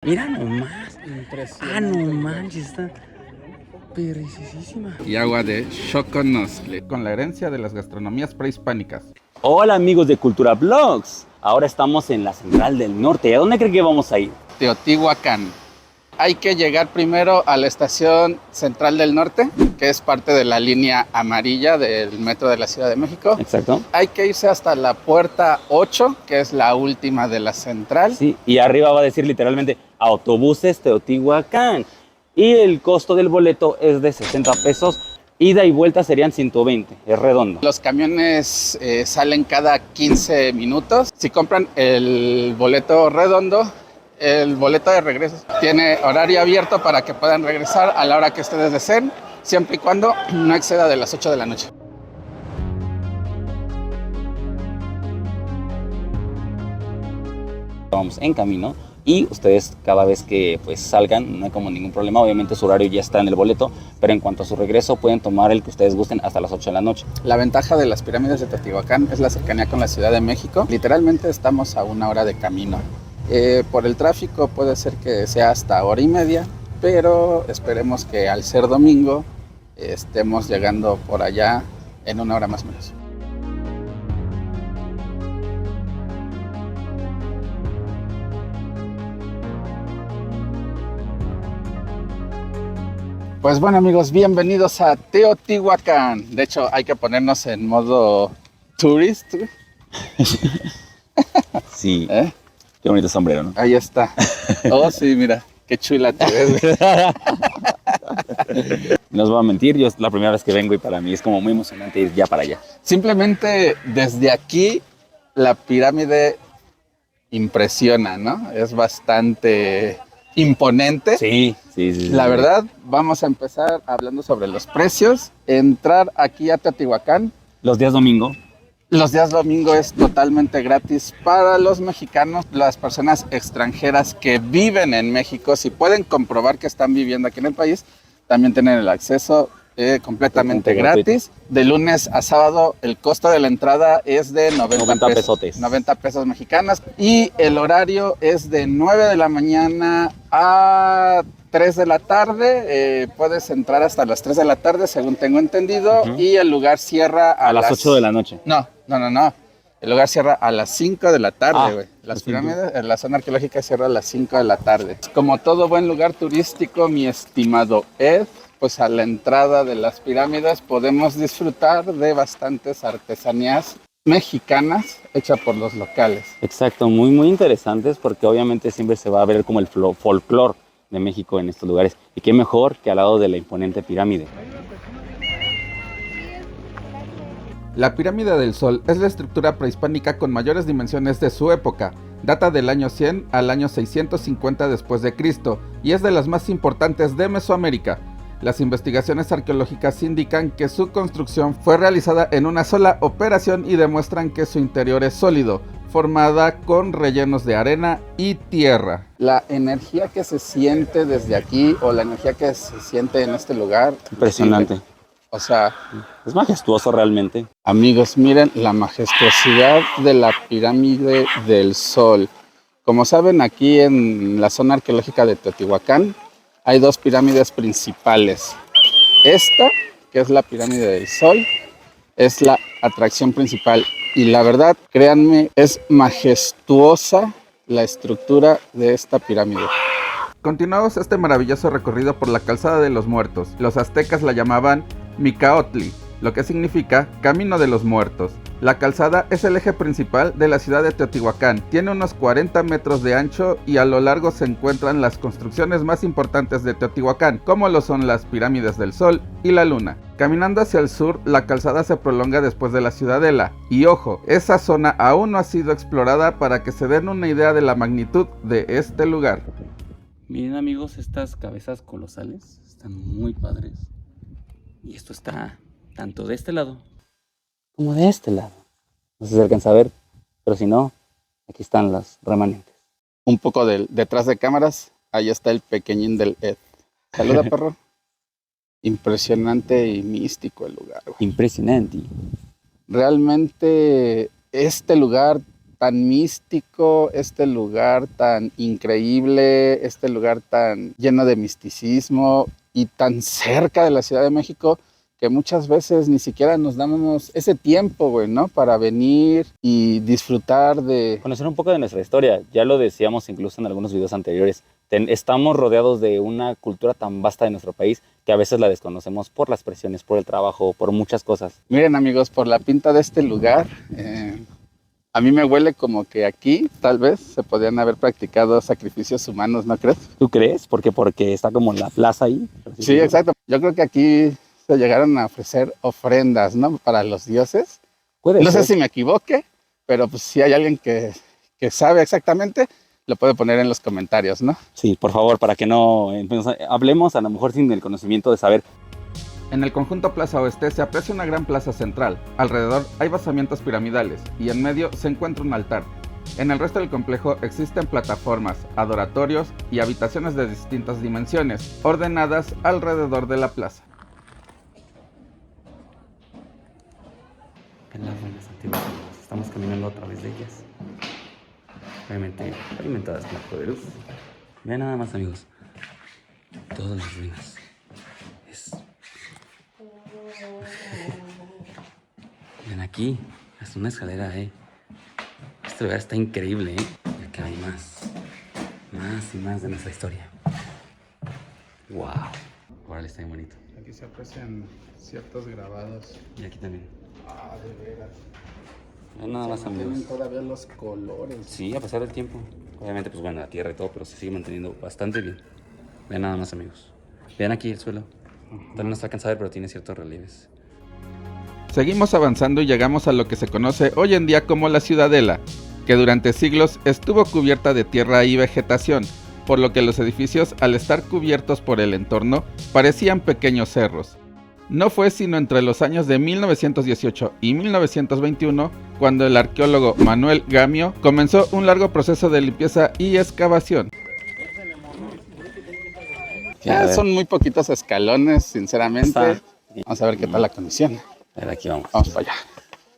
Mira nomás. Ah, no Impresionante. manches, está perricísima. Y agua de Xoconostle, con la herencia de las gastronomías prehispánicas. Hola amigos de Cultura Vlogs. Ahora estamos en la Central del Norte. ¿A dónde creen que vamos a ir? Teotihuacán. Hay que llegar primero a la estación Central del Norte, que es parte de la línea amarilla del metro de la Ciudad de México. Exacto. Hay que irse hasta la puerta 8, que es la última de la central. Sí, y arriba va a decir literalmente Autobuses Teotihuacán. Y el costo del boleto es de 60 pesos. Ida y vuelta serían 120, es redondo. Los camiones salen cada 15 minutos. Si compran el boleto redondo, el boleto de regreso tiene horario abierto para que puedan regresar a la hora que ustedes deseen, siempre y cuando no exceda de las 8 de la noche. Vamos en camino y ustedes cada vez que pues salgan no hay como ningún problema, obviamente su horario ya está en el boleto, pero en cuanto a su regreso pueden tomar el que ustedes gusten hasta las 8 de la noche. La ventaja de las pirámides de Teotihuacán es la cercanía con la Ciudad de México. Literalmente estamos a 1 hora de camino. Por el tráfico puede ser que sea hasta 1 hora y media, pero esperemos que al ser domingo estemos llegando por allá en 1 hora más o menos. Pues bueno amigos, bienvenidos a Teotihuacán. De hecho hay que ponernos en modo tourist. Sí, ¿Eh? qué bonito sombrero, ¿no? Ahí está. Oh sí, mira, qué chula te ves. No os voy a mentir, yo es la primera vez que vengo y para mí es como muy emocionante ir ya para allá. Simplemente desde aquí la pirámide impresiona, ¿no? Es bastante imponente. Sí, sí, sí. La verdad, vamos a empezar hablando sobre los precios. Entrar aquí a Teotihuacán Los días domingo. los días domingo es totalmente gratis para los mexicanos, las personas extranjeras que viven en México. Si pueden comprobar que están viviendo aquí en el país, también tienen el acceso completamente gratis. De lunes a sábado el costo de la entrada es de 90 pesotes. 90 pesos mexicanos. Y el horario es de 9 de la mañana a 3 de la tarde. Puedes entrar hasta las 3 de la tarde, según tengo entendido. Y el lugar cierra A las 8 de la noche. No. El lugar cierra a las 5 de la tarde, güey. Las las pirámides, en la zona arqueológica cierra a las 5 de la tarde. Como todo buen lugar turístico, mi estimado Ed, pues a la entrada de las pirámides podemos disfrutar de bastantes artesanías mexicanas hechas por los locales. Exacto, muy, muy interesantes porque obviamente siempre se va a ver como el folclore de México en estos lugares. Y qué mejor que al lado de la imponente pirámide. La pirámide del Sol es la estructura prehispánica con mayores dimensiones de su época. Data del año 100 al año 650 después de Cristo y es de las más importantes de Mesoamérica. Las investigaciones arqueológicas indican que su construcción fue realizada en una sola operación y demuestran que su interior es sólido, formada con rellenos de arena y tierra. La energía que se siente desde aquí o la energía que se siente en este lugar, Impresionante. o sea, Es majestuoso realmente. amigos, miren la majestuosidad de la pirámide del Sol. Como saben, aquí en la zona arqueológica de Teotihuacán hay dos pirámides principales. Esta, que es la pirámide del Sol, es la atracción principal. Y la verdad, créanme, es majestuosa la estructura de esta pirámide. Continuamos este maravilloso recorrido por la Calzada de los Muertos. Los aztecas la llamaban Micaotli, lo que significa Camino de los Muertos. La calzada es el eje principal de la ciudad de Teotihuacán. Tiene unos 40 metros de ancho y a lo largo se encuentran las construcciones más importantes de Teotihuacán, como lo son las pirámides del Sol y la Luna. Caminando hacia el sur, la calzada se prolonga después de la ciudadela. Y ojo, esa zona aún no ha sido explorada para que se den una idea de la magnitud de este lugar. Miren amigos, estas cabezas colosales están muy padres. Y esto está tanto de este lado como de este lado. No sé si se alcanza a ver, pero si no, aquí están las remanentes. Un poco detrás de cámaras, ahí está el pequeñín del Ed. Saluda, perro. Impresionante y místico el lugar, güey. Impresionante. Realmente este lugar tan místico, este lugar tan increíble, este lugar tan lleno de misticismo y tan cerca de la Ciudad de México, que muchas veces ni siquiera nos damos ese tiempo, güey, ¿no? Para venir y disfrutar de... Conocer un poco de nuestra historia. Ya lo decíamos incluso en algunos videos anteriores. Estamos rodeados de una cultura tan vasta de nuestro país que a veces la desconocemos por las presiones, por el trabajo, por muchas cosas. Miren, amigos, por la pinta de este lugar, a mí me huele como que aquí tal vez se podrían haber practicado sacrificios humanos, ¿no crees? ¿Tú crees? Porque está como la plaza ahí. Sí, exacto. Yo creo que aquí se llegaron a ofrecer ofrendas, ¿no? Para los dioses. Puede No ser. sé si me equivoque, pero pues si hay alguien que sabe exactamente, lo puede poner en los comentarios, ¿no? Sí, por favor, para que no hablemos a lo mejor sin el conocimiento de saber. En el conjunto Plaza Oeste se aprecia una gran plaza central. Alrededor hay basamientos piramidales y en medio se encuentra un altar. En el resto del complejo existen plataformas, adoratorios y habitaciones de distintas dimensiones, ordenadas alrededor de la plaza. En las ruinas antiguas, estamos caminando a través de ellas. Obviamente alimentadas con poco de luz. Vean nada más, amigos. Todas las ruinas. Ven aquí, hasta una escalera, Este lugar está increíble, Y acá hay más y más de nuestra historia. Wow. Órale, está bien bonito. Aquí se aprecian ciertos grabados. Y aquí también. Ah, de veras. Vean nada más, amigos. Todavía los colores. Sí, a pesar del tiempo. Obviamente, pues bueno, la tierra y todo, pero se sigue manteniendo bastante bien. Vean nada más, amigos. Vean aquí el suelo. Tal no está cansado, pero tiene ciertos relieves. Seguimos avanzando y llegamos a lo que se conoce hoy en día como la Ciudadela, que durante siglos estuvo cubierta de tierra y vegetación, por lo que los edificios, al estar cubiertos por el entorno, parecían pequeños cerros. No fue sino entre los años de 1918 y 1921 cuando el arqueólogo Manuel Gamio comenzó un largo proceso de limpieza y excavación. Ya son muy poquitos escalones, sinceramente. Vamos a ver qué tal la condición. A ver, aquí vamos. Vamos para allá.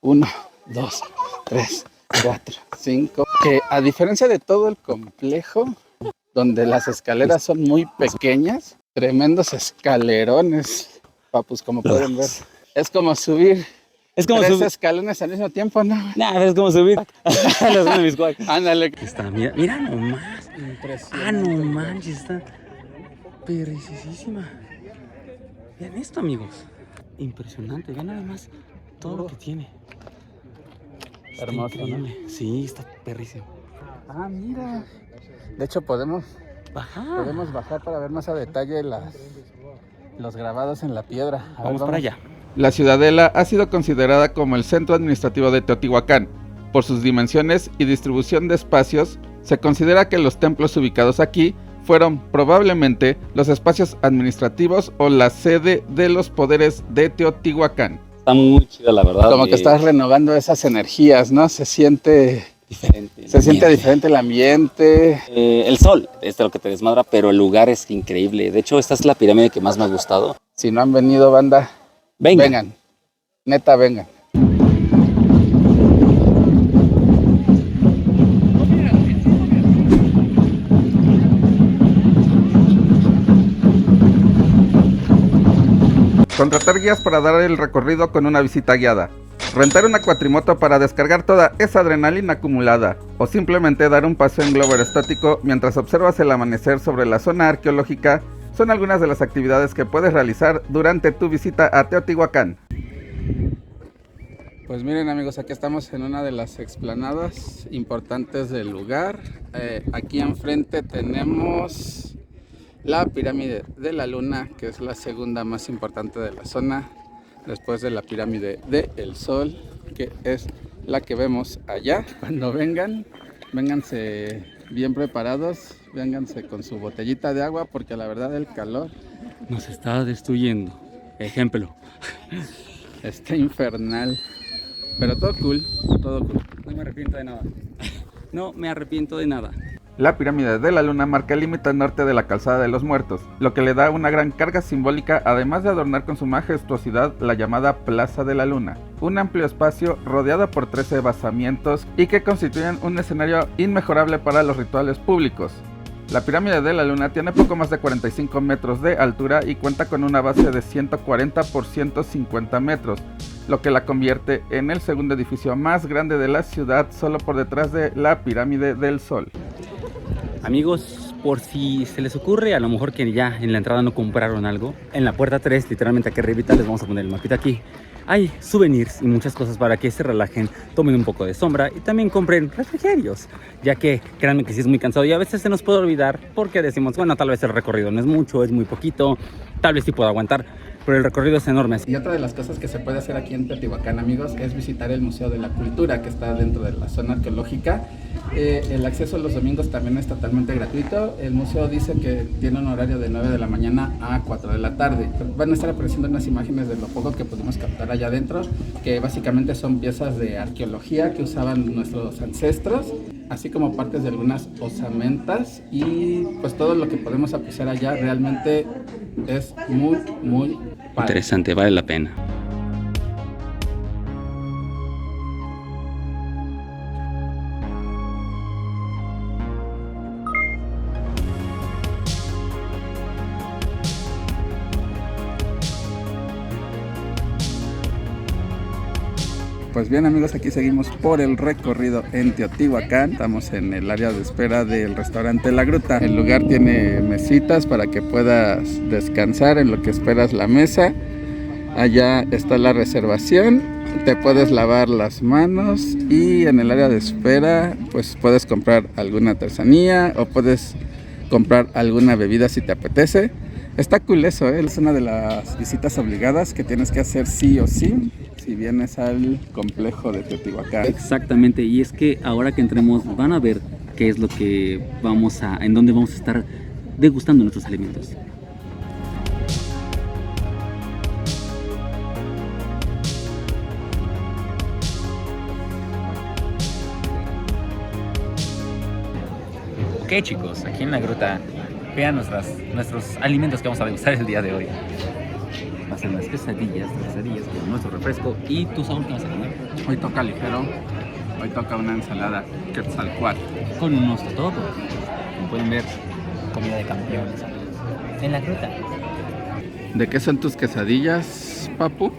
1, 2, 3, 4, 5. Que a diferencia de todo el complejo, donde las escaleras son muy pequeñas, tremendos escalerones, papus, como pueden ver. Es como subir Es como 3 subir. escalones al mismo tiempo, ¿no? Nah, es como subir. Los de mis guay. Ándale. Está, mira nomás. Impresionante. Ah, no manches, está perricisísima. Vean esto, amigos. Impresionante, vean nada más todo lo que tiene. Está Hermoso, increíble. Sí, está perrísimo. Ah, mira. De hecho, podemos bajar para ver más a detalle los grabados en la piedra. Vamos para allá. La Ciudadela ha sido considerada como el centro administrativo de Teotihuacán. Por sus dimensiones y distribución de espacios, se considera que los templos ubicados aquí fueron probablemente los espacios administrativos o la sede de los poderes de Teotihuacán. Está muy chida, la verdad. Como que estás renovando esas energías, ¿no? Se siente diferente. Se siente diferente el ambiente. El sol es lo que te desmadra, pero el lugar es increíble. De hecho, esta es la pirámide que más me ha gustado. Si no han venido, banda, vengan. Neta, vengan. Contratar guías para dar el recorrido con una visita guiada. Rentar una cuatrimoto para descargar toda esa adrenalina acumulada. O simplemente dar un paseo en globo aerostático mientras observas el amanecer sobre la zona arqueológica son algunas de las actividades que puedes realizar durante tu visita a Teotihuacán. Pues miren, amigos, aquí estamos en una de las explanadas importantes del lugar. Aquí enfrente tenemos la pirámide de la Luna, que es la segunda más importante de la zona, después de la pirámide del Sol, que es la que vemos allá. Cuando vengan, vénganse bien preparados, vénganse con su botellita de agua, porque la verdad el calor nos está destruyendo. Ejemplo. Está infernal. Pero todo cool, todo cool. No me arrepiento de nada. No me arrepiento de nada. La pirámide de la Luna marca el límite norte de la Calzada de los Muertos, lo que le da una gran carga simbólica, además de adornar con su majestuosidad la llamada Plaza de la Luna, un amplio espacio rodeado por 13 basamientos y que constituyen un escenario inmejorable para los rituales públicos. La pirámide de la Luna tiene poco más de 45 metros de altura y cuenta con una base de 140 por 150 metros, lo que la convierte en el segundo edificio más grande de la ciudad, solo por detrás de la Pirámide del Sol. Amigos, por si se les ocurre, a lo mejor que ya en la entrada no compraron algo, en la puerta 3, literalmente aquí arribita, les vamos a poner el mapita aquí. Hay souvenirs y muchas cosas para que se relajen, tomen un poco de sombra y también compren refrigerios, ya que créanme que sí es muy cansado y a veces se nos puede olvidar porque decimos, bueno, tal vez el recorrido no es mucho, es muy poquito, tal vez sí puedo aguantar, pero el recorrido es enorme. Y otra de las cosas que se puede hacer aquí en Teotihuacán, amigos, es visitar el Museo de la Cultura, que está dentro de la zona arqueológica. El acceso los domingos también es totalmente gratuito. El museo dice que tiene un horario de 9 de la mañana a 4 de la tarde. Van a estar apareciendo unas imágenes de lo poco que pudimos captar allá adentro, que básicamente son piezas de arqueología que usaban nuestros ancestros, así como partes de algunas osamentas, y pues todo lo que podemos apreciar allá realmente es muy padre. Interesante, vale la pena. Pues bien, amigos, aquí seguimos por el recorrido en Teotihuacán. Estamos en el área de espera del restaurante La Gruta. El lugar tiene mesitas para que puedas descansar en lo que esperas la mesa. Allá está la reservación, te puedes lavar las manos y en el área de espera pues puedes comprar alguna artesanía o puedes comprar alguna bebida si te apetece. Está cool eso, ¿eh? Es una de las visitas obligadas que tienes que hacer sí o sí si vienes al complejo de Teotihuacán. Exactamente, y es que ahora que entremos van a ver qué es lo que en dónde vamos a estar degustando nuestros alimentos. Ok, chicos, aquí en la gruta vean nuestros alimentos que vamos a degustar el día de hoy. Va a ser unas quesadillas con nuestro refresco. ¿Y tú, Saúl, qué vas a comer? Hoy toca ligero, hoy toca una ensalada Quetzalcóatl. Con unos totopos. Como pueden ver, comida de campeones en la gruta. ¿De qué son tus quesadillas, papu?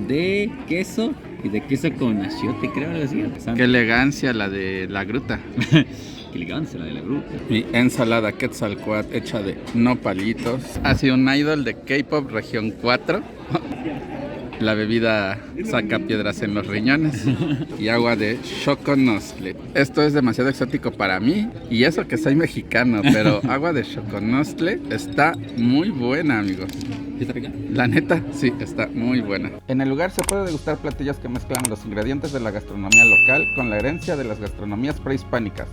De queso y de queso con achiote, creo, algo así. Qué elegancia la de la gruta. Qué elegancia la de la gruta. Mi ensalada Quetzalcóatl hecha de nopalitos. Ha sido un idol de K-pop región 4. La bebida saca piedras en los riñones. Y agua de Xoconostle. Esto es demasiado exótico para mí. Y eso que soy mexicano, pero agua de Xoconostle está muy buena, amigos. ¿Está rica? La neta, sí, está muy buena. En el lugar se puede degustar platillos que mezclan los ingredientes de la gastronomía local con la herencia de las gastronomías prehispánicas.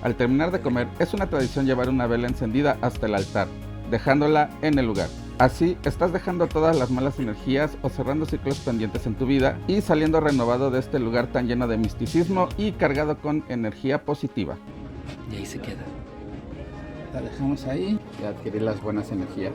Al terminar de comer, es una tradición llevar una vela encendida hasta el altar, dejándola en el lugar. Así, estás dejando todas las malas energías o cerrando ciclos pendientes en tu vida y saliendo renovado de este lugar tan lleno de misticismo y cargado con energía positiva. Y ahí se queda. La dejamos ahí y adquirir las buenas energías.